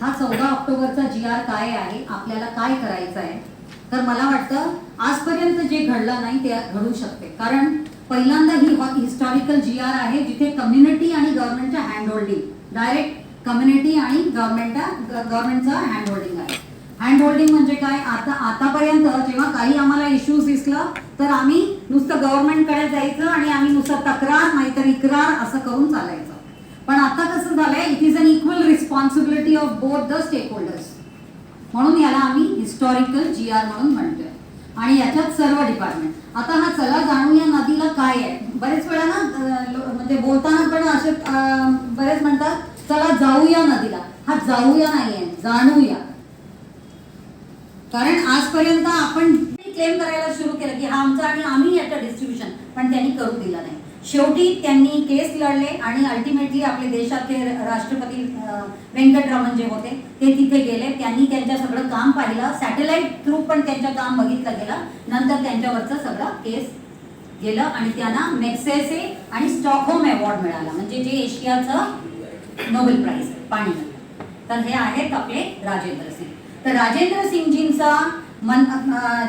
हा 14 ऑक्टोबरचा GR काय आहे, आपल्याला काय करायचं आहे, तर मला वाटतं आजपर्यंत जे घडलं नाही ते घडू शकते. कारण पहिल्यांदा ही हिस्टॉरिकल GR आहे जिथे कम्युनिटी आणि गव्हर्नमेंटच्या हँड होल्डिंग, डायरेक्ट कम्युनिटी आणि गव्हर्नमेंटचा हँड होल्डिंग आहे. हँड होल्डिंग म्हणजे काय, आतापर्यंत जेव्हा काही आम्हाला इश्यूज दिसला तर आम्ही नुसतं गव्हर्नमेंटकडे जायचं आणि आम्ही नुसतं तक्रार नाहीतर इक्रार असं करून चालायचं. पण आता कसं झालंय, it is an equal responsibility of both the stakeholders. म्हणून याला आम्ही हिस्टॉरिकल GR म्हणून म्हणतोय. आणि याच्यात सर्व डिपार्टमेंट. आता हा चला जाणूया नदीला काय आहे, बरेच वेळा ना म्हणजे बोलताना पण असे बरेच म्हणतात चला जाऊया नदीला. हा जाऊया नाहीये, जाणूया. कारण आजपर्यंत आपण क्लेम करायला सुरू केलं की हा आमचा आणि आम्ही याचं डिस्ट्रीब्युशन, पण त्यांनी करू दिलं नाही. शेवटी त्यांनी केस लढले आणि अल्टिमेटली आपले देशाचे राष्ट्रपती व्यंकटरामन जे होते ते तिथे गेले. त्यांनी त्यांचं सगळं काम पाहिलं, सॅटेलाइट थ्रू पण त्यांचं काम बघितलं गेलं. नंतर त्यांच्यावरचं सगळं केस गेलं आणि त्यांना मॅग्सेसे आणि स्टॉकहोम अवॉर्ड मिळाला, म्हणजे जे एशियाचं नोबेल प्राइज पाणी. तर हे आहेत आपले राजेंद्र सिंग. तर राजेंद्र सिंगजींचा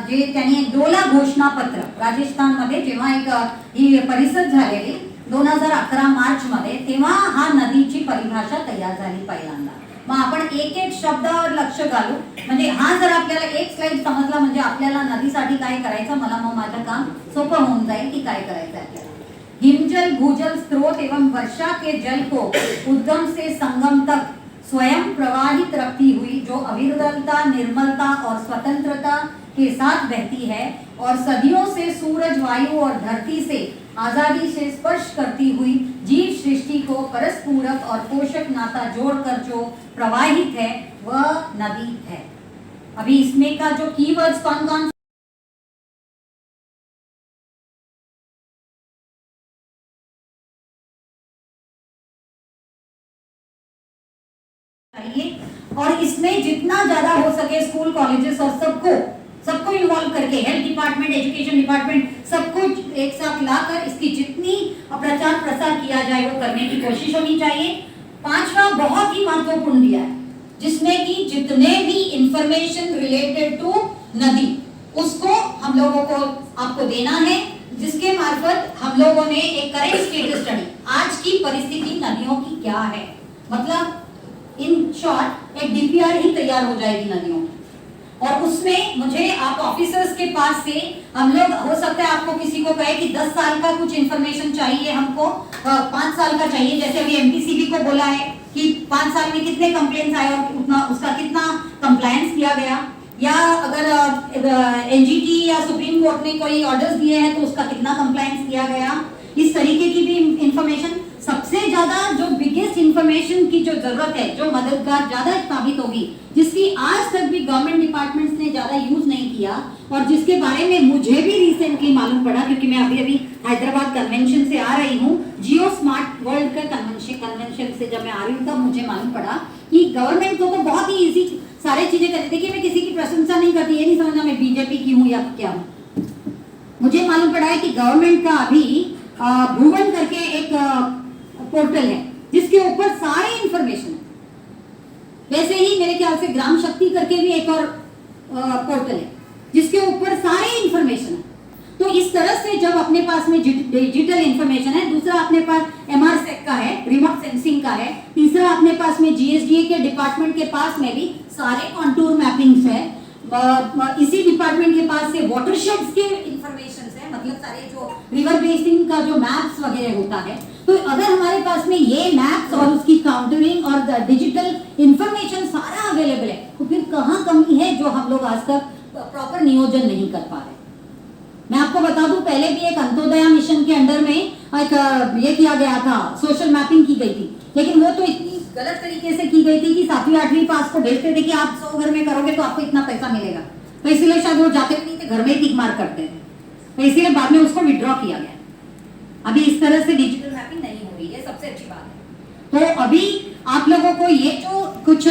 जे त्यांनी एक डोला घोषणापत्र राजस्थानमध्ये जेव्हा एक ही परिषद झालेली 2011 मार्च मध्ये, तेव्हा हा नदीची परिभाषा तयार झाली पहिल्यांदा. मग आपण एक एक शब्दावर लक्ष घालू, म्हणजे हा जर आपल्याला एक स्लाइड समजला म्हणजे आपल्याला नदीसाठी काय करायचं, मला मग माझं काम सोपं होऊन जाईल की काय करायचं आपल्याला. हिमजल, भूजल, स्रोत एवं वर्षा के जल को उद्गम से संगम तक स्वयं प्रवाहित रखती हुई जो अविरलता, निर्मलता और स्वतंत्रता के साथ बहती है और सदियों से सूरज, वायु और धरती से आजादी से स्पर्श करती हुई जीव सृष्टि को परस्पूरक और पोषक नाता जोड़कर जो प्रवाहित है वह नदी है. अभी इसमें का जो कीवर्ड्स कौन कौन चाहिए, और इसमें जितना ज्यादा हो सके स्कूल, कॉलेजेस और सबको इन्वॉल्व करके, हेल्थ डिपार्टमेंट, एजुकेशन डिपार्टमेंट, सबको एक साथ लाकर इसकी जितनी प्रचार प्रसार किया जाए वो करने की कोशिश होनी चाहिए. पांचवा बहुत ही महत्वपूर्ण दिया है, जिसमें कि जितने भी इंफॉर्मेशन रिलेटेड टू नदी उसको हम लोगों को आपको देना है, जिसके मार्फत हम लोगों ने एक करेंट स्टेटस स्टडी, आज की परिस्थिति नदियों की क्या है, मतलब इन शॉर्ट एक DPR ही तैयार हो जाएगी नदियों की. और उसमें मुझे आप ऑफिसर्स के पास से हम लोग, हो सकता है आपको किसी को कहे कि 10 साल का कुछ इंफॉर्मेशन चाहिए हमको, 5 साल का चाहिए, जैसे अभी MPCB को बोला है कि 5 साल में कितने कंप्लेंट्स आए और उतना उसका कितना कंप्लायंस किया गया, या अगर NGT या सुप्रीम कोर्ट ने कोई ऑर्डर्स दिए हैं तो उसका कितना कंप्लायंस किया गया, इस तरीके की भी इंफॉर्मेशन. सबसे ज्यादा जो बिगेस्ट इंफॉर्मेशन की जो जरूरत है, जो मददगार ज्यादा साबित होगी, जिसकी आज तक भी गवर्नमेंट डिपार्टमेंट्स ने ज्यादा यूज नहीं किया और जिसके बारे में मुझे भी रिसेंटली मालूम पड़ा, क्योंकि मैं अभी हैदराबाद कन्वेंशन से आ रही हूँ, जियो स्मार्ट वर्ल्ड का कन्वेंशन से जब मैं आ रही हूँ तब मुझे मालूम पड़ा कि गवर्नमेंट को तो बहुत ही इजी सारी चीजें करती. देखिए मैं किसी की प्रशंसा नहीं करती, ये नहीं समझना मैं बीजेपी की हूँ या क्या हूँ. मुझे मालूम पड़ा है कि गवर्नमेंट का अभी भुवन करके एक पोर्टल है जिसके ऊपर सारी इंफॉर्मेशन है. वैसे ही मेरे ख्याल से ग्राम शक्ति करके भी एक और पोर्टल है जिसके ऊपर सारी इंफॉर्मेशन है. तो इस तरह से जब अपने पास में डिजिटल इंफॉर्मेशन है, दूसरा अपने पास MRSEC का है, रिमोट सेंसिंग का है, तीसरा अपने पास में GSDA के डिपार्टमेंट के पास में भी सारे कॉन्टूर मैपिंग्स है, इसी डिपार्टमेंट के पास से वाटरशेड्स के इंफॉर्मेशन है, मतलब सारे जो रिवर बेसिन का जो मैप्स वगैरह होता है. तो अगर हमारे पास में ये मैप्स और उसकी काउंटरिंग और डिजिटल इंफॉर्मेशन सारा अवेलेबल है, तो फिर कहाँ कमी है जो हम लोग आज तक प्रॉपर नियोजन नहीं कर पा रहे. मैं आपको बता दूं, पहले भी एक अंत्योदया मिशन के अंडर में एक ये किया गया था, सोशल मैपिंग की गई थी, लेकिन वो तो इतनी गलत तरीके से की गई थी कि 7वीं 8वीं पास को भेजते थे कि आप 100 घर में करोगे तो आपको इतना पैसा मिलेगा. तो इसलिए शायद वो जाते भी नहीं थे, घर में ही टिक मार करते थे. तो इसीलिए बाद में उसको विड्रॉ किया गया. अभी इस तरह से डिजिटल मैपिंग नहीं हो रही है, सबसे अच्छी बात है. तो अभी आप लोगों को ये जो कुछ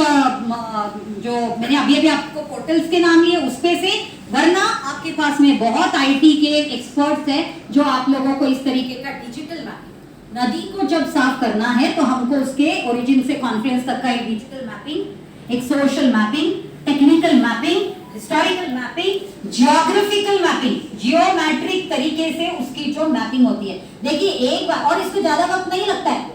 जो मैंने अभी आपको पोर्टल्स के नाम लिए उस पे से, वरना आपके पास में बहुत IT के एक्सपर्ट्स हैं जो आप लोगों को इस तरीके का डिजिटल मैपिंग, नदी को जब साफ करना है तो हमको उसके ओरिजिन से कॉन्फ्रेंस तक का एक डिजिटल मैपिंग एक social mapping, technical mapping, historical mapping, geographical mapping, geometric तरीके से उसकी जो मैपिंग होती है। देखिए एक बार, और इसको ज्यादा वक्त नहीं लगता है,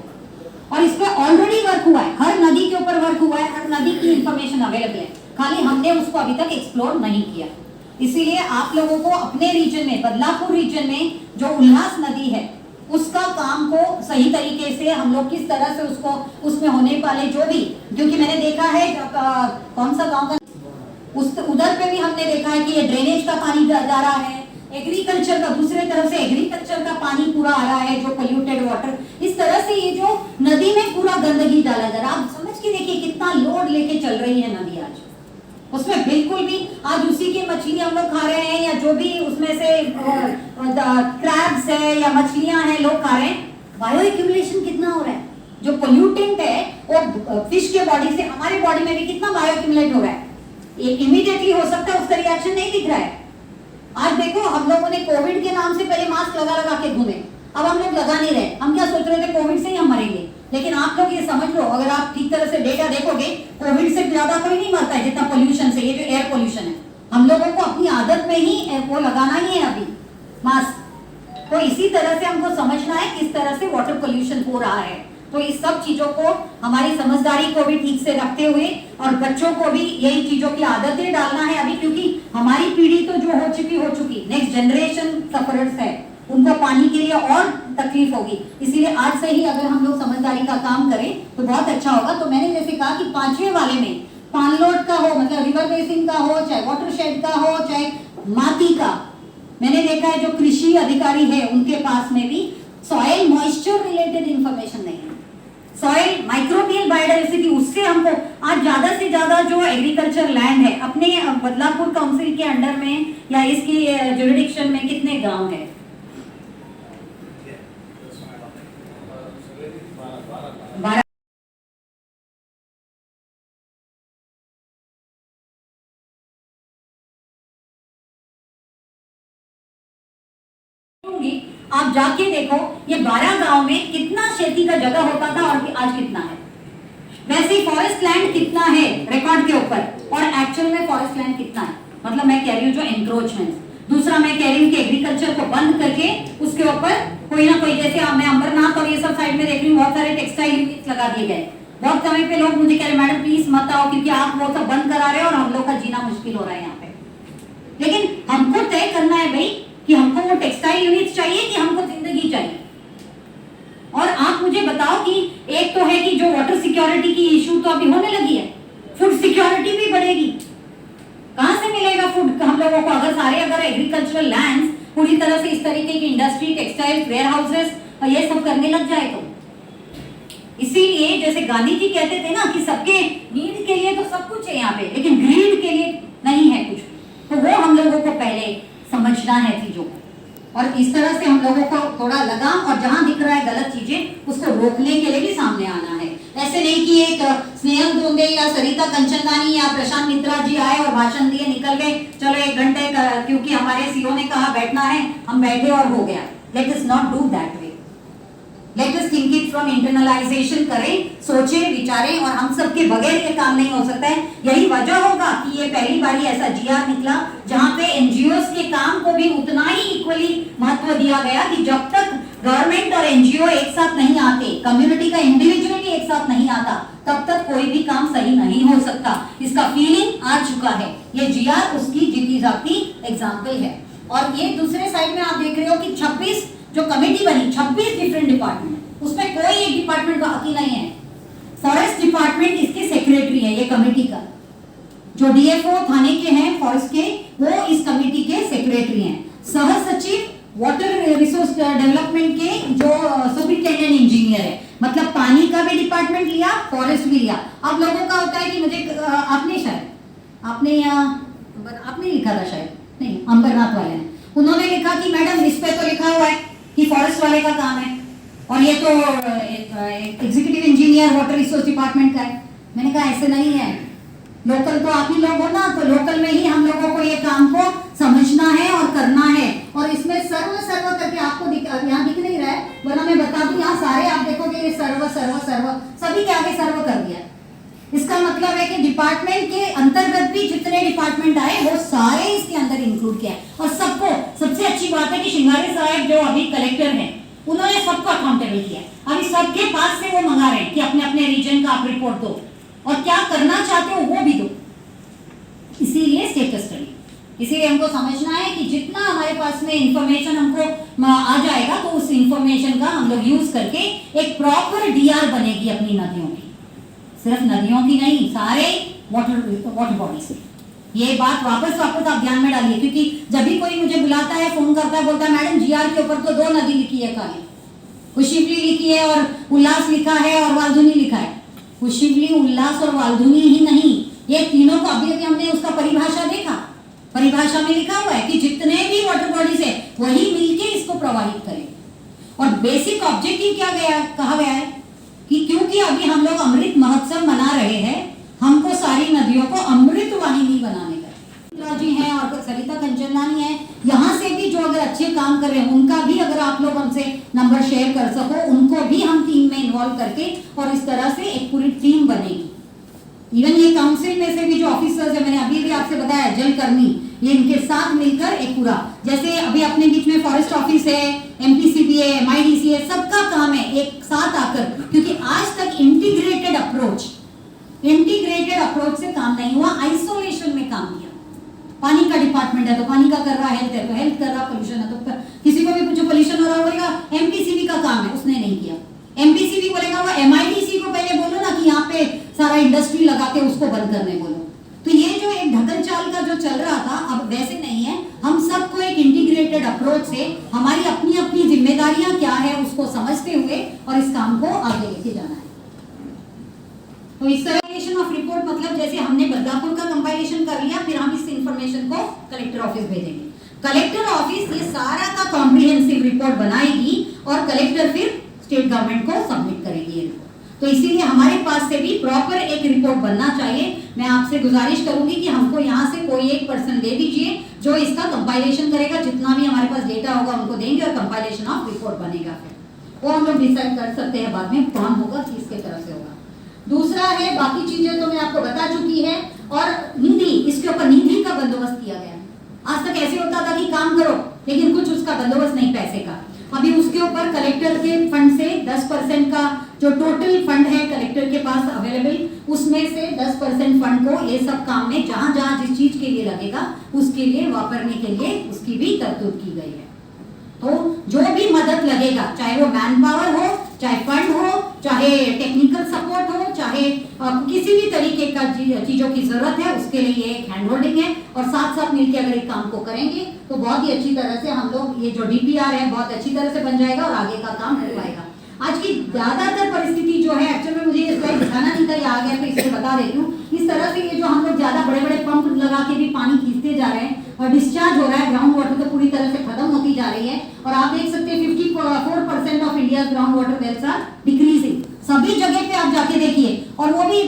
और इस पर ऑलरेडी वर्क हुआ है, हर नदी के ऊपर वर्क हुआ है, हर नदी की इंफॉर्मेशन अवेलेबल है, खाली हमने उसको अभी तक एक्सप्लोर नहीं किया। इसीलिए आप लोगों को अपने रीजन में, बदलापुर रीजन में जो उल्लास नदी है उसका काम को सही तरीके से हम लोग किस तरह से उसको, उसमें होने वाले जो भी, क्योंकि मैंने देखा है कौन सा गांव का उस उधर पे भी हमने देखा है कि ये ड्रेनेज का पानी जा रहा है, एग्रीकल्चर का, दूसरे तरफ से एग्रीकल्चर का पानी पूरा आ रहा है, जो पोल्यूटेड वाटर, इस तरह से ये जो नदी में पूरा गंदगी डाला जा रहा है। आप समझ के देखिए कितना लोड लेके चल रही है नदी आज, उसमें बिल्कुल भी आज उसी की मछली हम लोग खा रहे हैं, या जो भी उसमें से क्रैब्स है या मछलियां हैं लोग खा रहे हैं। बायो एक्यूमुलेशन कितना हो रहा है, जो पोल्यूटेंट है वो फिश के बॉडी से हमारे बॉडी में भी कितना बायो एक्यूमुलेट हो रहा है, ये इमीडिएटली हो सकता है, उसका रिएक्शन नहीं दिख रहा है। आज देखो हम लोगों ने कोविड के नाम से पहले मास्क लगा लगा के घूमे, अब हम लोग लगा नहीं रहे, हम क्या सोच रहे थे कोविड से ही हम मरेंगे, लेकिन आप लोग ये समझ लो, अगर आप ठीक तरह से डेटा देखोगे कोविड से ज्यादा कोई नहीं मरता है जितना पोल्यूशन से, ये जो एयर पोल्यूशन है, हम लोगों को अपनी आदत में ही वो लगाना ही है अभी मास्क। तो इसी तरह से हमको समझना है किस तरह से वाटर पोल्यूशन हो रहा है। तो इस सब चीजों को, हमारी समझदारी को भी ठीक से रखते हुए, और बच्चों को भी यही चीजों की आदतें डालना है अभी, क्योंकि हमारी पीढ़ी तो जो हो चुकी, नेक्स्ट जनरेशन सफरर्स है, उनको पानी के लिए और तकलीफ होगी। इसीलिए आज से ही अगर हम लोग समझदारी का काम करें तो बहुत अच्छा होगा। तो मैंने जैसे कहा कि 5वें वाले में पानलोट का हो, मतलब रिवर बेसिन का हो, चाहे वाटरशेड का हो, चाहे माटी का, मैंने देखा है जो कृषि अधिकारी है उनके पास में भी सॉइल मॉइस्चर रिलेटेड इंफॉर्मेशन नहीं है, सॉइल माइक्रोबियल बायोडाइवर्सिटी, उससे हमको आज ज्यादा से ज्यादा जो एग्रीकल्चर लैंड है अपने बदलापुर काउंसिल के अंडर में या इसकी जुरिडिक्शन में कितने गांव है? 12। आप जाके देखो ये 12 गांव में कितना खेती का जगह होता था और आज कितना है। वैसे फॉरेस्ट लैंड कितना है रिकॉर्ड के ऊपर, और एक्चुअल में फॉरेस्ट लैंड कितना है, मतलब मैं कह रही हूँ जो एंक्रोचमेंट। दूसरा मैं कह रही हूँ कि एग्रीकल्चर को बंद करके उसके ऊपर कोई ना कोई, जैसे मैं अंबरनाथ और ये सब साइड में देख रही हूँ बहुत सारे टेक्सटाइल यूनिट्स लगा दिए गए। बहुत समय पे लोग मुझे कह रहे मैडम प्लीज मत आओ क्योंकि आप वो सब बंद करा रहे हो और हम लोग का जीना मुश्किल हो रहा है यहाँ पे। लेकिन हमको तय करना है भाई कि हमको वो टेक्सटाइल यूनिट्स चाहिए कि हमको जिंदगी चाहिए। और आप मुझे बताओ कि एक तो है कि जो वाटर सिक्योरिटी की इशू तो अभी होने लगी है, फूड सिक्योरिटी भी बढ़ेगी। कहां से मिलेगा फूड हम लोगों को अगर एग्रीकल्चरल लैंड्स पूरी तरह से इस तरीके की इंडस्ट्री, टेक्सटाइल, वेयर हाउसेस और ये सब करने लग जाए तो। इसीलिए जैसे गांधी जी कहते थे ना कि सबके नीड के लिए तो सब कुछ है यहाँ पे, लेकिन ग्रीड के लिए नहीं है कुछ। तो वो हम लोगों को पहले समझना है चीजों को, और इस तरह से हम लोगों को थोड़ा लगाम, और जहां दिख रहा है गलत चीजें उसको रोकने के लिए भी सामने आना है। ऐसे नहीं कि एक स्नेहल दोंदे या सरिता कंचनदानी या प्रशांत मित्रा जी आए और भाषण दिए निकल गए, चलो 1 घंटे क्योंकि हमारे सीओ ने कहा बैठना है हम बैठे और हो गया। Let us not do that way, let us think it from internalisation करें, सोचे विचारें, और हम सब के बगैर ये काम नहीं हो सकता है। यही वजह होगा कि ये पहली बारी ऐसा जीआर निकला जहां पे एनजीओस के काम को भी उतना ही इक्वली महत्व दिया गया कि जब तक गवर्नमेंट और एनजीओ एक साथ नहीं आते, कम्युनिटी का इंडिविजुअली एक साथ नहीं आता, तब तक कोई भी काम सही नहीं हो सकता। इसका फीलिंग आ चुका है, ये जीआर उसकी जीती जाती एग्जाम्पल है। और ये दूसरे साइड में आप देख रहे हो कि 26 जो कमेटी बनी, 26 डिफरेंट डिपार्टमेंट, उसमें कोई एक डिपार्टमेंट बाकी नहीं है। फॉरेस्ट डिपार्टमेंट इसके सेक्रेटरी है, ये कमेटी का जो डीएफओ थाने के हैं फॉरेस्ट के, वो इस कमेटी के सेक्रेटरी हैं। सह सचिव वाटर रिसोर्स डेवलपमेंट के जो सुपरिटेंडेंट इंजीनियर है, मतलब पानी का भी डिपार्टमेंट लिया, फॉरेस्ट भी लिया। आप लोगों का होता है कि मुझे आपने लिखा था शायद, नहीं अंबरनाथ वाले ने, उन्होंने लिखा कि मैडम इस पे तो लिखा हुआ है कि फॉरेस्ट वाले का काम है और ये तो executive engineer water resource department का है। मैंने कहा ऐसे नहीं है, लोकल तो आप ही लोग हो ना, तो लोकल में ही हम लोगों को ये काम को समझना है और करना है। और इसमें सर्व सर्व करके आपको यहाँ दिख नहीं रहा है, वरना मैं बता दूं यहाँ सारे आप देखोगे ये सर्व सर्व सर्व, सभी के आगे सर्व कर दिया। इसका मतलब है कि डिपार्टमेंट के अंतर्गत भी जितने डिपार्टमेंट आए वो सारे इसके अंदर इंक्लूड किया और सबको। सबसे अच्छी बात है कि श्रृंगारे साहब जो अभी कलेक्टर हैं उन्होंने सबको अकाउंटेबल किया। अभी सबके पास से वो मंगा रहे हैं कि अपने अपने रीजन का आप रिपोर्ट दो और क्या करना चाहते हो वो भी दो। इसीलिए स्टेटस स्टडी, इसीलिए हमको समझना है कि जितना हमारे पास में इंफॉर्मेशन हमको आ जाएगा तो उस इंफॉर्मेशन का हम लोग यूज करके एक प्रॉपर डीआर बनेगी अपनी नदियों की, सिर्फ नदियों की नहीं, सारे वाटर बॉडीज की। ये बात वापस आप ध्यान में डालिए, क्योंकि जब भी कोई मुझे बुलाता है, फोन करता है, बोलता है मैडम जीआर के ऊपर तो 2 नदी लिखी है खाली, खुशिवली लिखी है और उल्लास लिखा है और वाल्धुनी लिखा है। खुशिवली, उल्लास और वाल्धुनी ही नहीं, ये तीनों को अभी हमने उसका परिभाषा देखा। परिभाषा में लिखा हुआ है कि जितने भी वाटर बॉडीज है वही मिलके इसको प्रवाहित करें। और बेसिक ऑब्जेक्टिव क्या कहा गया है कि क्योंकि अभी हम लोग अमृत महोत्सव मना रहे हैं, हमको सारी नदियों को अमृत वाहिनी बनाने का जी है और सरिता कंचनलानी है, यहाँ से भी जो अगर अच्छे काम कर रहे हैं उनका भी अगर आप लोग हमसे नंबर शेयर कर सको, उनको भी हम टीम में इन्वॉल्व करके और इस तरह से एक पूरी टीम बनेगी। इवन ये काउंसिल में से भी जो ऑफिसर्स है, मैंने अभी भी आपसे बताया जलकर्मी, ये इनके साथ मिलकर एक पूरा, जैसे अभी अपने बीच में फॉरेस्ट ऑफिस है, एमपीसीबी है, एमआईडीसी है, सबका काम है एक साथ आकर, क्योंकि आज तक इंटीग्रेटेड अप्रोच से काम नहीं हुआ, आइसोलेशन में काम किया। पानी का डिपार्टमेंट है तो पानी का कर रहा, हेल्थ है तो हेल्थ कर रहा, पोल्यूशन है तो किसी को भी पूछो पोल्यूशन हो रहा होगा, एमपीसीबी का काम है, उसने नहीं किया। एमपीसीबी बोलेगा वो एमआईडीसी को पहले बोलो ना कि यहाँ पे सारा इंडस्ट्री लगा के उसको बंद करने बोलो। तो ये जो एक ढकन चाल का जो चल रहा था अब वैसे नहीं है, हम सबको एक इंटीग्रेटेड अप्रोच से हमारी अपनी अपनी जिम्मेदारियां क्या है उसको समझते हुए और इस काम को आगे लेके जाना है। तो इस कंपाइलेशन ऑफ रिपोर्ट मतलब जैसे हमने बदलापुर का कंपाइलेशन कर लिया, फिर हम इस इंफॉर्मेशन को कलेक्टर ऑफिस भेजेंगे। कलेक्टर ऑफिस ये सारा का कॉम्प्रिहेंसिव रिपोर्ट बनाएगी और कलेक्टर फिर स्टेट गवर्नमेंट को सबमिट करेगी ये रिपोर्ट। तो इसीलिए हमारे पास से भी प्रॉपर एक रिपोर्ट बनना चाहिए। मैं आपसे गुजारिश करूंगी कि हमको यहाँ से कोई एक पर्सन दे दीजिए जो इसका कंपाइलेशन करेगा, जितना भी हमारे पास डेटा होगा उनको देंगे और कंपाइलेशन ऑफ रिपोर्ट बनेगा। फिर वो हम लोग डिसाइड कर सकते हैं बाद में कौन होगा, किसके तरफ से होगा। दूसरा है, बाकी चीजें तो मैं आपको बता चुकी है, और निधि, इसके ऊपर निधि का बंदोबस्त किया गया है। आज तक ऐसे होता था कि काम करो लेकिन कुछ उसका बंदोबस्त नहीं पैसे का। अभी उसके ऊपर कलेक्टर के फंड से 10% का जो टोटल फंड है कलेक्टर के पास अवेलेबल, उसमें से 10% फंड को ये सब काम में जहां जहां जिस चीज के लिए लगेगा उसके लिए वापरने के लिए उसकी भी तरतूब की गई है। तो जो भी मदद लगेगा, चाहे वो मैन पावर हो, चाहे फंड हो, चाहे टेक्निकल सपोर्ट हो, चाहे किसी भी तरीके का चीजों की जरूरत है, उसके लिए एक हैंड होल्डिंग है और साथ साथ मिलकर अगर एक काम को करेंगे तो बहुत ही अच्छी तरह से हम लोग ये जो डीपीआर है बहुत अच्छी तरह से बन जाएगा और आगे का काम हो पाएगा। आज की ज्यादातर परिस्थिति जो है, एक्चुअली में मुझे ये स्लाइड दिखाना नहीं था, ये आ गया तो इसलिए बता देती हूँ। इस तरह से ये जो हम लोग ज्यादा बड़े बड़े पंप लगा के भी पानी खींचते जा रहे हैं और डिस्चार्ज हो रहा है, ग्राउंड वाटर तो पूरी तरह से खत्म होती जा रही है। और आप देख सकते हैं 54% of India ground water wells are decreasing. सभी जगह पे आप जाके देखिए, और वो भी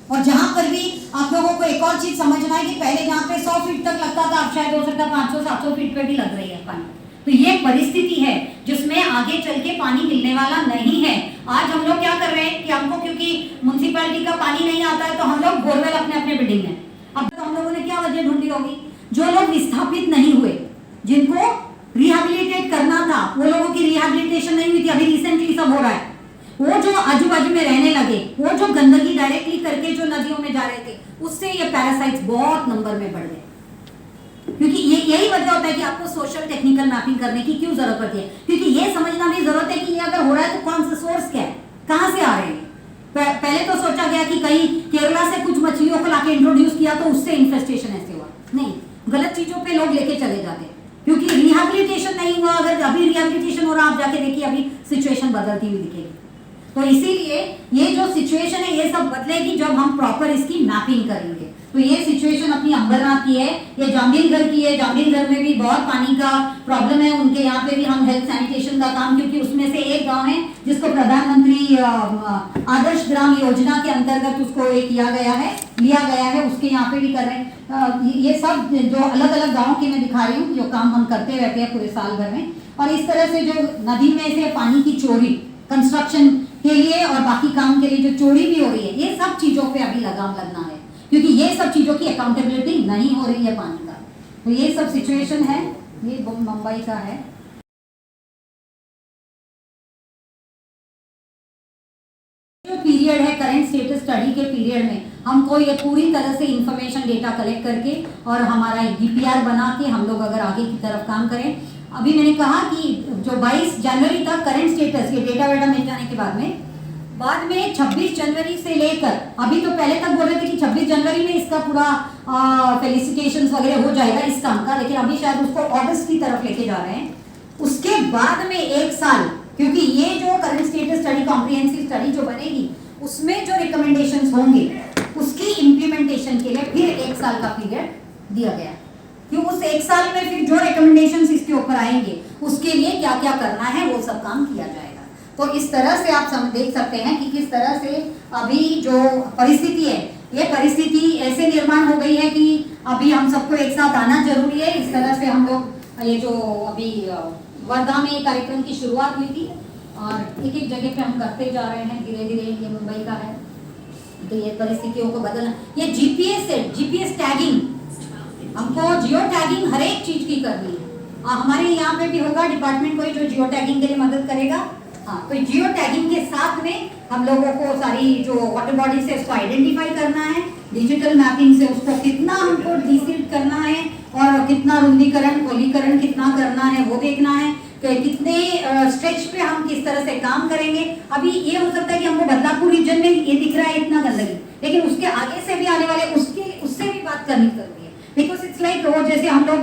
और जहां पर भी आप लोगों को एक और चीज समझना है कि पहले जहां पे 100 फीट तक लगता था, अब शायद हो सकता है 500-700 फीट पे भी लग रही है पानी। तो ये परिस्थिति है जिसमें आगे चल के पानी मिलने वाला नहीं है। आज हम लोग क्या कर रहे हैं कि हमको क्योंकि म्युनिसिपैलिटी का पानी नहीं आता है तो हम लोग बोरवेल अपने अपने बिल्डिंग में। अब तो हम लोगों ने क्या वजह ढूंढी होगी, जो लोग विस्थापित नहीं हुए, जिनको रिहेबिलिटेट करना था, वो लोगों की रिहेबिलिटेशन नहीं हुई थी, अभी रिसेंटली सब हो रहा है। वो जो आजू बाजू में रहने लगे, वो जो गंदगी डायरेक्टली करके जो नदियों में जा रहे थे, उससे ये पैरासाइट्स बहुत नंबर में बढ़ गए। क्योंकि ये यही वजह होता है कि आपको सोशल टेक्निकल मैपिंग करने की क्यों जरूरत पड़ती है, क्योंकि ये समझना भी जरूरत है कि ये अगर हो रहा है तो कौन सा सोर्स क्या है, कहां से आ रहे हैं। पहले तो सोचा गया कि कहीं केरला से कुछ मछलियों को लाके इंट्रोड्यूस किया तो उससे इन्फेस्टेशन ऐसे हुआ, नहीं, गलत चीजों पे लोग लेके चले जाते हैं क्योंकि रिहेबिलिटेशन नहीं हुआ। अगर अभी रिहेबिलिटेशन हो रहा, आप जाके देखिए अभी सिचुएशन बदलती हुई दिखेगी। तो इसीलिए ये जो सिचुएशन है ये सब बदलेगी जब हम प्रॉपर इसकी मैपिंग करेंगे। तो ये सिचुएशन अपनी अंबरनाथ की है, ये जामबिलगढ़ की है। जामबिलगढ़ में भी बहुत पानी का प्रॉब्लम है, उनके यहाँ पे भी हम हेल्थ सैनिटेशन का काम, क्योंकि उसमें से एक गांव है जिसको प्रधानमंत्री आदर्श ग्राम योजना के अंतर्गत उसको लिया गया है, उसके यहाँ पे भी कर रहे हैं। ये सब जो अलग अलग गाँव की मैं दिखा रही हूँ जो काम हम करते रहते हैं पूरे साल भर में। और इस तरह से जो नदी में से पानी की चोरी, कंस्ट्रक्शन के लिए और बाकी काम के लिए जो चोरी भी हो रही है, ये सब चीजों पे अभी लगाम लगना है, क्योंकि ये सब चीजों की अकाउंटेबिलिटी नहीं हो रही है पानी का। तो ये सब सिचुएशन है, ये मुंबई का है। जो पीरियड है करंट स्टेटस स्टडी के पीरियड में हमको ये पूरी तरह से इंफॉर्मेशन डेटा कलेक्ट करके और हमारा एक डीपीआर बना के हम लोग अगर आगे की तरफ काम करें। अभी मैंने कहा कि जो 22 जनवरी तक करंट स्टेटस ये डेटा वेटा मिल जाने के बाद में 26 जनवरी से लेकर, अभी तो पहले तक बोल रहे थे कि 26 जनवरी में इसका पूरा फेलिसिटेशंस वगैरह हो जाएगा इस काम का, लेकिन अभी शायद उसको अगस्त की तरफ लेके जा रहे हैं। उसके बाद में 1 साल, क्योंकि ये जो current status study comprehensive study जो बनेगी उसमें जो रिकमेंडेशंस होंगे उसकी इंप्लीमेंटेशन के लिए फिर 1 साल का पीरियड दिया गया, कि उस 1 साल में फिर जो रिकमेंडेशंस इसके ऊपर आएंगे उसके लिए क्या क्या करना है वो सब काम किया जाएगा। तो इस तरह से आप देख सकते हैं कि किस तरह से अभी जो परिस्थिति है, ये परिस्थिति ऐसे निर्माण हो गई है कि अभी हम सबको एक साथ आना जरूरी है। इस तरह से हम लोग ये जो अभी वर्धा में कार्यक्रम की शुरुआत हुई थी और एक एक जगह पे हम करते जा रहे हैं धीरे धीरे। ये मुंबई का है, तो ये परिस्थितियों को बदलना। ये जीपीएस है, जीपीएस टैगिंग, हमको जियो टैगिंग हर एक चीज की करनी है। हमारे यहाँ पे भी होगा डिपार्टमेंट कोई जो जियो टैगिंग के लिए मदद करेगा। हाँ, तो जियो टैगिंग के साथ में हम लोगों को सारी जो वाटर बॉडी से उसको आइडेंटिफाई करना है, डिजिटल मैपिंग से उसको कितना हमको डिसील्ट करना है और कितना रुंदीकरण खोलीकरण कितना करना है वो देखना है, कि कितने स्ट्रेच पे हम किस तरह से काम करेंगे। अभी ये हो सकता है कि हमको बदलापुर रीजन में ये दिख रहा है इतना गंदगी, लेकिन उसके आगे से भी आने वाले उससे भी बात करनी जरूरी है। बिकॉज इट्स लाइक वो जैसे हम लोग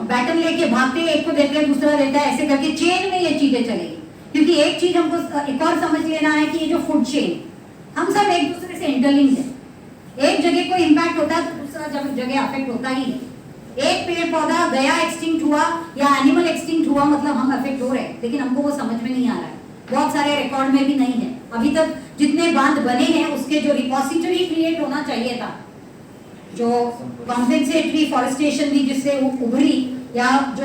बैटन लेके भागते हैं, एक को देते हैं दूसरा देता है, ऐसे करके चेन में ये चीजें चलेगी। क्योंकि एक चीज हमको एक और समझ लेना है कि ये जो फूड चेन, हम सब एक दूसरे से इंटरलिंक्ड है। एक जगह कोई इंपैक्ट होता है तो दूसरा जगह अफेक्ट होता ही है। एक पेड़ पौधा गया एक्सटिंक्ट हुआ या एनिमल एक्सटिंक्ट हुआ मतलब हम अफेक्ट हो रहे हैं, लेकिन हमको वो समझ में नहीं आ रहा है। बहुत सारे रिकॉर्ड में भी नहीं है अभी तक। जितने बांध बने हैं उसके जो रिपोजिटरी क्रिएट होना चाहिए था, जो कॉम्पेंसेटरी फॉरेस्टेशन भी जिससे उभरी, या जो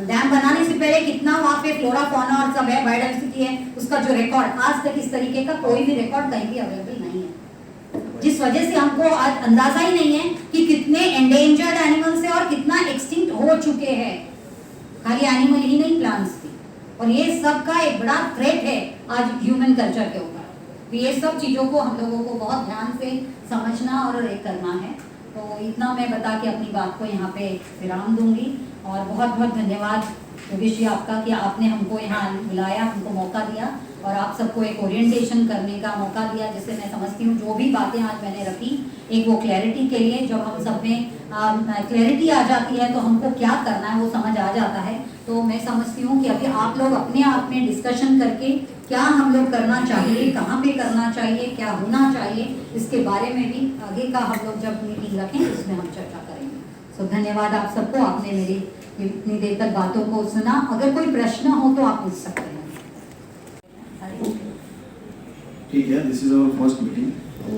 डैम बनाने से पहले कितना वहाँ पे फ्लोरा फौना और सब है, बायोडाइवर्सिटी है, उसका जो रिकॉर्ड आज तक इस तरीके का कोई भी रिकॉर्ड कहीं भी अवेलेबल नहीं है। जिस वजह से हमको आज अंदाजा ही नहीं है कि कितने एंडेंजर्ड एनिमल्स है और कितना एक्सटिंक्ट हो चुके हैं। खाली एनिमल ही नहीं, प्लांट्स भी। और ये सब का एक बड़ा थ्रेट है आज ह्यूमन कल्चर के ऊपर। ये सब चीजों को हम लोगों को बहुत ध्यान से समझना और करना है। तो इतना मैं बता के अपनी बात को यहाँ पे विराम दूंगी। और बहुत बहुत धन्यवाद योगेश जी आपका कि आपने हमको यहाँ बुलाया, हमको मौका दिया और आप सबको एक ओरिएंटेशन करने का मौका दिया, जिससे मैं समझती हूँ जो भी बातें आज मैंने रखी एक वो क्लैरिटी के लिए। जब हम सब में क्लैरिटी आ जाती है तो हमको क्या करना है वो समझ आ जाता है। तो मैं समझती हूँ कि अभी आप लोग अपने आप में डिस्कशन करके क्या हम लोग करना चाहिए, कहाँ पे करना चाहिए, क्या होना चाहिए, इसके बारे में भी आगे का हम लोग जब मीटिंग रखें उसमें हम चर्चा करेंगे। सो धन्यवाद आप सबको, आपने मेरी इतनी देर तक बातों को सुना। अगर कोई प्रश्न हो तो आप पूछ सकते हैं। ठीक है, this is our first meeting. तो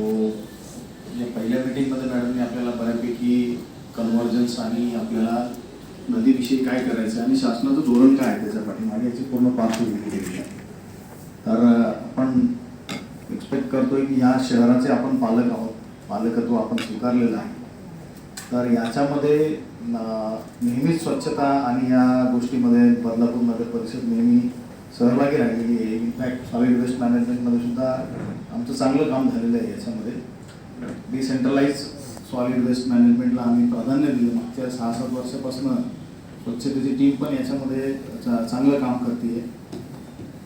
या पहिल्या मीटिंगमध्ये मॅडमने आपल्याला बऱ्यापैकी कन्व्हर्जन्स आणि आपल्याला नदीविषयी काय करायचं आणि शासनाचं धोरण काय आहे त्याच्या पाठीमागे याची पूर्ण पार्श्वभूमी दिलेली आहे। तर आपण एक्सपेक्ट करतोय की या शहराचे आपण पालक आहोत, पालकत्व आपण स्वीकारलेलं आहे। तर याच्यामध्ये नेहमीच स्वच्छता आणि या गोष्टीमध्ये बदलापूर नगर परिषद नेहमी सहभागी राहिलेली आहे। इनफॅक्ट सॉलिड वेस्ट मॅनेजमेंटमध्ये सुद्धा आमचं चांगलं काम झालेलं आहे। याच्यामध्ये डिसेंट्रलाइज सॉलिड वेस्ट मॅनेजमेंटला आम्ही प्राधान्य दिलं। मागच्या 6-7 वर्षापासून स्वच्छतेची टीम पण याच्यामध्ये चांगलं काम करते आहे।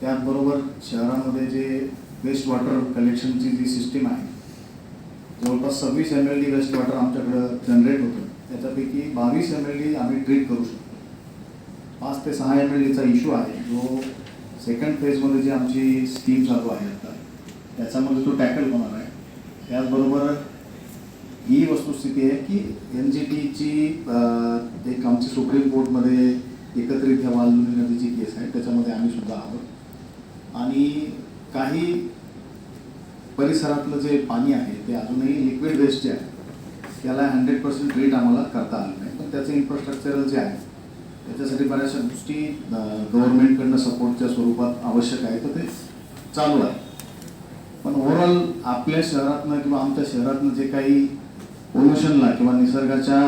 त्याचबरोबर शहरामध्ये जे वेस्ट वॉटर कलेक्शनची जी सिस्टीम आहे, जवळपास 26 MLD वेस्ट वॉटर आमच्याकडं जनरेट होतं। त्याच्यापैकी 22 MLD आम्ही ट्रीट करू शकतो। 5 ते 6 MLDचा इश्यू आहे जो सेकंड फेजमध्ये जी आमची स्कीम चालू आहे आता त्याच्यामध्ये तो टॅकल होणार आहे। त्याचबरोबर ही वस्तुस्थिती आहे की NGTची एक आमची सुप्रीम कोर्टमध्ये एकत्रित ह्या वालुनी नदीची केस आहे, त्याच्यामध्ये आम्ही सुद्धा आहोत। आणि काही परिसरातलं जे पाणी आहे ते अजूनही लिक्विड वेस्ट जे आहे त्याला 100% ट्रीट आम्हाला करता आलं नाही। पण त्याचं इन्फ्रास्ट्रक्चरल जे आहे त्याच्यासाठी बऱ्याचशा गोष्टी गव्हर्नमेंटकडनं सपोर्टच्या स्वरूपात आवश्यक आहे, तर ते चालू आहे। पण ओव्हरऑल आपल्या शहरातनं किंवा आमच्या शहरातनं जे काही पोल्युशनला किंवा निसर्गाच्या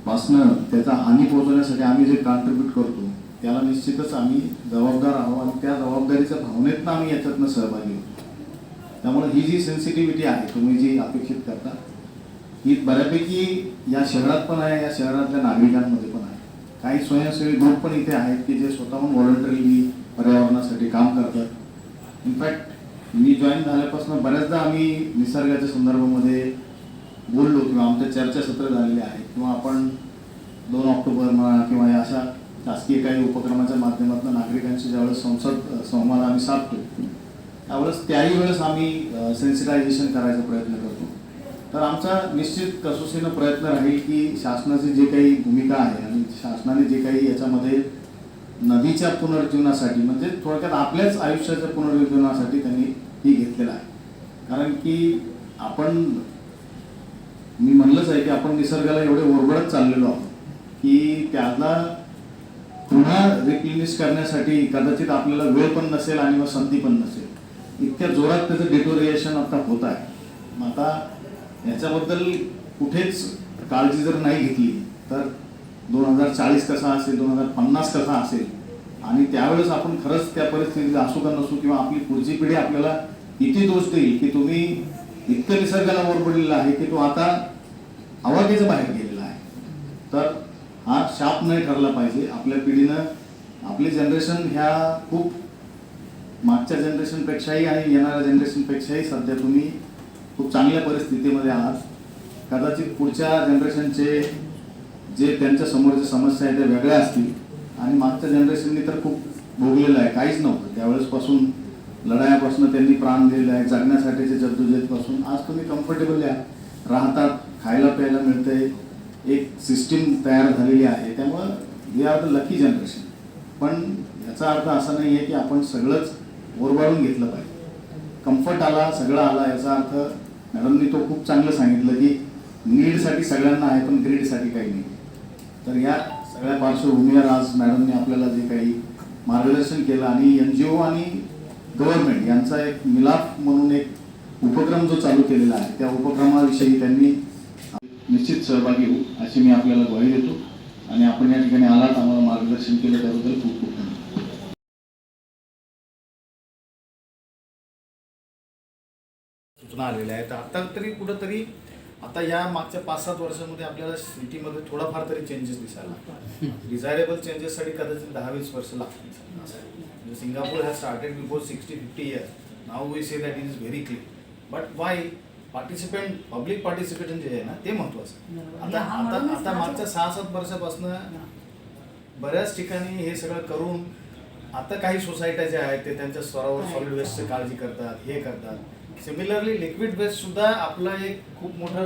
पासनं त्याचा हानी पोहोचवण्यासाठी आम्ही जे कॉन्ट्रीब्यूट करतो त्याला निश्चितच आम्ही जबाबदार आहोत आणि त्या जबाबदारीच्या भावनेतनं आम्ही याच्यातनं सहभागी होतो. त्यामुळे ही जी सेन्सिटिव्हिटी आहे तुम्ही जी अपेक्षित करता ही बऱ्यापैकी या शहरात पण आहे, या शहरातल्या नागरिकांमध्ये पण आहे. काही स्वयंसेवी ग्रुप पण इथे आहेत की जे स्वतःहून व्हॉलंटरीली पर्यावरणासाठी काम करतात. इनफॅक्ट मी जॉईन झाल्यापासून बऱ्याचदा आम्ही निसर्गाच्या संदर्भामध्ये बोललो किंवा आमच्या चर्चासत्र झालेले आहेत किंवा आपण 2 ऑक्टोबर म्हणा किंवा या अशा शासकीय काही उपक्रमाच्या माध्यमातून नागरिकांशी ज्यावेळेस संवाद आम्ही साधतो त्यावेळेस त्याही वेळेस आम्ही सेन्सिटायझेशन करायचा प्रयत्न करतो. तर आमचा निश्चित कसोशीनं प्रयत्न राहील की शासनाची जे काही भूमिका आहे आणि शासनाने जे काही याच्यामध्ये नदीच्या पुनरुज्जीवनासाठी म्हणजे थोडक्यात आपल्याच आयुष्याच्या पुनरुज्जीवनासाठी त्यांनी ही घेतलेलं आहे. कारण की मी म्हणलंच आहे की आपण निसर्गाला एवढे ओरबडत चाललेलो आहोत की त्याला पुन्हा रिप्लेनिश करण्यासाठी कदाचित आपल्याला वेळ पण नसेल आणि मग संधी पण नसेल. इतक्या जोरात त्याचं डिटोरिएशन आता होत आहे. मग आता याच्याबद्दल कुठेच काळजी जर नाही घेतली तर 2040 कसा असेल, 2050 कसा असेल आणि त्यावेळेस आपण खरंच त्या परिस्थितीत असू का नसू किंवा आपली पुढची पिढी आपल्याला किती दोष देईल की तुम्ही इतकं निसर्गाला ओरबडलेला आहे की तो आता आवाक्याच्या बाहेर गेलेला आहे. तर हा शाप नाही ठरला पाहिजे. आपल्या पिढीनं आपली जनरेशन ह्या खूप मागच्या जनरेशनपेक्षाही आणि येणाऱ्या जनरेशनपेक्षाही सध्या तुम्ही खूप चांगल्या परिस्थितीमध्ये आहात. कदाचित पुढच्या जनरेशनचे जे त्यांच्या समोरच्या समस्या आहेत त्या वेगळ्या असतील आणि मागच्या जनरेशननी तर खूप भोगलेलं आहे. काहीच नव्हतं त्यावेळेसपासून लढायापासून त्यांनी प्राण दिलेले आहे. जगण्यासाठीच्या जद्दोजहदीपासून आज तुम्ही कम्फर्टेबल राहतात, खायला प्यायला मिळतंय, एक सिस्टीम तयार झालेली आहे. त्यामुळं we are the lucky generation. पण याचा अर्थ असा नाही आहे की आपण सगळंच ओरबाळून घेतलं पाहिजे. कम्फर्ट आला, सगळं आला याचा अर्थ मॅडमनी तो खूप चांगलं सांगितलं की नीडसाठी सगळ्यांना आहे पण ग्रीडसाठी काही नाही. तर या सगळ्या पार्श्वभूमीवर आज मॅडमने आपल्याला जे काही मार्गदर्शन केलं आणि NGO आणि गव्हर्नमेंट यांचा एक मिलाप म्हणून एक उपक्रम जो चालू केलेला आहे त्या उपक्रमाविषयी त्यांनी निश्चित सहभागी होऊ अशी मी आपल्याला ग्वाही देतो. आणि आपण या ठिकाणी आलात, आम्हाला मार्गदर्शन केलं त्याबद्दल खूप खूप धन्यवाद. सूचना आलेल्या आहेत. आता तरी कुठंतरी आता या मागच्या 5-7 वर्षांमध्ये आपल्याला सिटीमध्ये थोडाफार तरी चेंजेस दिसायला लागतात. डिझायरेबल चेंजेससाठी कदाचित 10-20 वर्ष लागतील. म्हणजे Singapore has started before 60-50 years. Now we say that is very clear. But why public participation जे आहे ना ते महत्वाचं. आता मागच्या 6-7 वर्षापासून बऱ्याच ठिकाणी हे सगळं करून आता काही सोसायट्या ज्या आहेत ते त्यांच्या स्तरावर सॉलिड वेस्टची काळजी करतात, हे करतात. सिमिलरली लिक्विड वेस्ट सुद्धा आपला एक खूप मोठं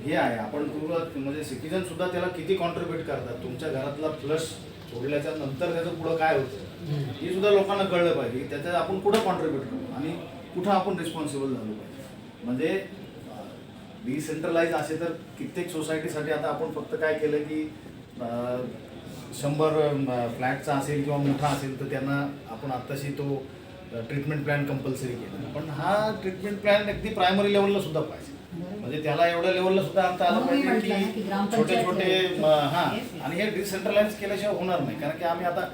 हे आहे. आपण म्हणजे सिटीजन सुद्धा त्याला किती कॉन्ट्रीब्यूट करतात. तुमच्या घरातला फ्लश सोडल्याच्या नंतर त्याचं पुढं काय होतं हे सुद्धा लोकांना कळलं पाहिजे. त्याच्यात आपण कुठं कॉन्ट्रीब्यूट करू आणि कुठं आपण रिस्पॉन्सिबल झालो पाहिजे. म्हणजे डिसेंट्रलाइज असे तर कित्येक सोसायटीसाठी आता आपण फक्त काय केलं की 100 फ्लॅटचा असेल किंवा मोठा असेल तर त्यांना आपण आत्ताशी तो ट्रीटमेंट प्लॅन कंपल्सरी केला. पण हा ट्रीटमेंट प्लॅन अगदी प्रायमरी लेवलला सुद्धा पाहिजे. म्हणजे त्याला एवढ्या लेवलला सुद्धा आता आलं पाहिजे की छोटे छोटे आणि हे डिसेंट्रलाइज केल्याशिवाय होणार नाही. कारण की आम्ही आता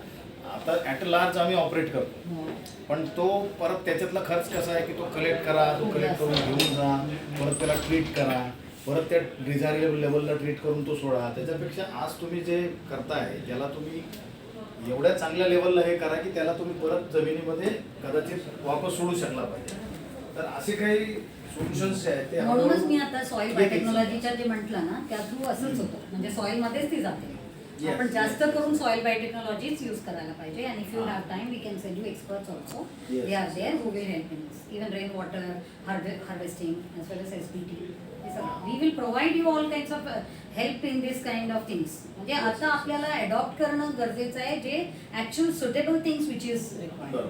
ॲट लार्ज आम्ही ऑपरेट करतो. पण तो परत त्याच्यातला खर्च कसा आहे की तो कलेक्ट करा, तो कलेक्ट करून घेऊन जा, परत त्याला ट्रीट करा, परत त्या डिझायरेबल लेवलला ट्रीट करून तो सोडा. त्याच्यापेक्षा आज तुम्ही जे करताय त्याला तुम्ही एवढ्या चांगल्या लेवलला हे करा की त्याला तुम्ही परत जमिनीमध्ये कदाचित वापस सोडू शकला पाहिजे. तर असे काही सोल्युशन्स जे आहेत ते म्हणूनच मी आता सॉइल बायोटेक्नॉलॉजीच्या जे म्हटलं ना त्या थ्रू असंच होतं. म्हणजे सॉइल मध्येच ती जाते. आपण जास्त करून सॉइल बायोटेक्नॉलॉजीच यूज करायला पाहिजे. आणि if you have time we can send you experts also. They are there who will help in this. Even rain water harvesting as well as SBT. We will provide you all kinds of help in this kind of things. म्हणजे आता आपल्याला adopt करणं गरजेचं आहे जे actual suitable things which is required.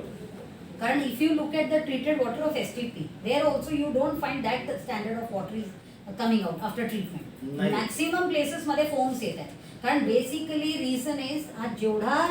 कारण if you look at the treated water of STP, there also you don't find that the standard of water is coming out after treatment. नाही. Maximum प्लेसेसमध्ये foams येत आहेत. कारण basically reason is आज जेवढा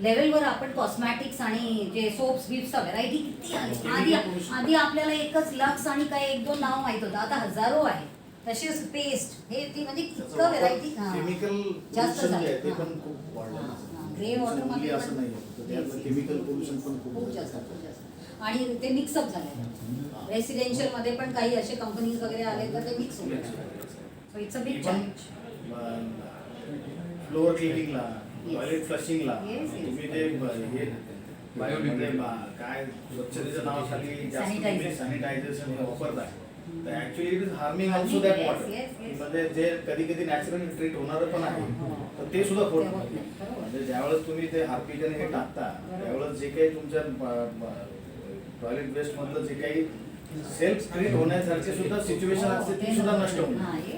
लेवलवर आपण कॉस्मॅटिक्स आणि जे सोप्स बिप्सचा व्हरायटी किती आली. आधी आपल्याला एकच लक्स आणि काही एक दोन नाव माहित होतं, आता हजारो आहे. तसेच पेस्ट हे ती म्हणजे इतकं व्हरायटी केमिकल जास्त पोल्युशन जे आहे झालं. ते पण खूप वाढलं ना. ग्रे वॉटर Only मध्ये असं नाही आहे. त्यातलं केमिकल पोल्युशन पण खूप खूप जास्त खूप जास्त. आणि ते मिक्सअप झाले. रेसिडेन्शियल मध्ये पण काही असे कंपनीज वगैरे आले तर ते मिक्स होते. So it's a big even challenge. Floor क्लिनिंगला, टॉयलेट फ्लशिंगला Yes, yes. तुम्ही ते हे बायोमध्ये काय स्वच्छतेच्या नावाखाली जास्त Sanitizer. सॅनिटायझेशन हे वापरताय, तर actually it is harming also Harming, that yes, water. yes, yes. म्हणजे जे कधी कधी नॅचरली ट्रीट होणारं पण आहे, तर ते सुद्धा होत नाही. म्हणजे ज्यावेळेस तुम्ही ते हार्पिकने हे टाकता, त्यावेळेस जे काही तुमच्या टॉयलेट वेस्ट मधलं जे काही सेल्फ ट्रीट होण्यासारखे सुद्धा सिच्युएशन असते ती सुद्धा नष्ट होऊन जाते.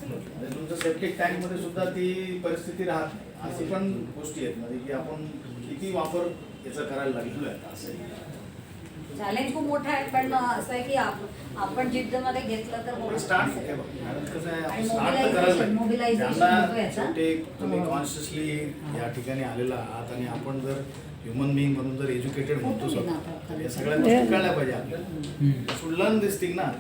म्हणजे तुमचं सेप्टिक टँक मध्ये सुद्धा ती परिस्थिती राहत नाही. अशी पण गोष्टी आहेत म्हणजे की आपण किती वापर याचा करायला लागलो आहे असं आहे. चॅलेंज खूप मोठा आहे, पण असं आहे की आपण जिद्दमध्ये घेतलं तर होऊ स्टार्ट शकतं. मॅडम कसं आहे, आणि स्टार्ट तर करायला mobilization लागेल. त्यांना होतोय आता. शेवटी तुम्ही हो. कॉन्शियसली या ठिकाणी आलेला आहात आणि आपण जर ह्युमन बिईंग म्हणून जर एज्युकेटेड म्हणतो होतो स्वतः, ना. तर या सगळ्या गोष्टी कळल्या पाहिजे आपल्याला. शुड लर्न दिस थिंग ना.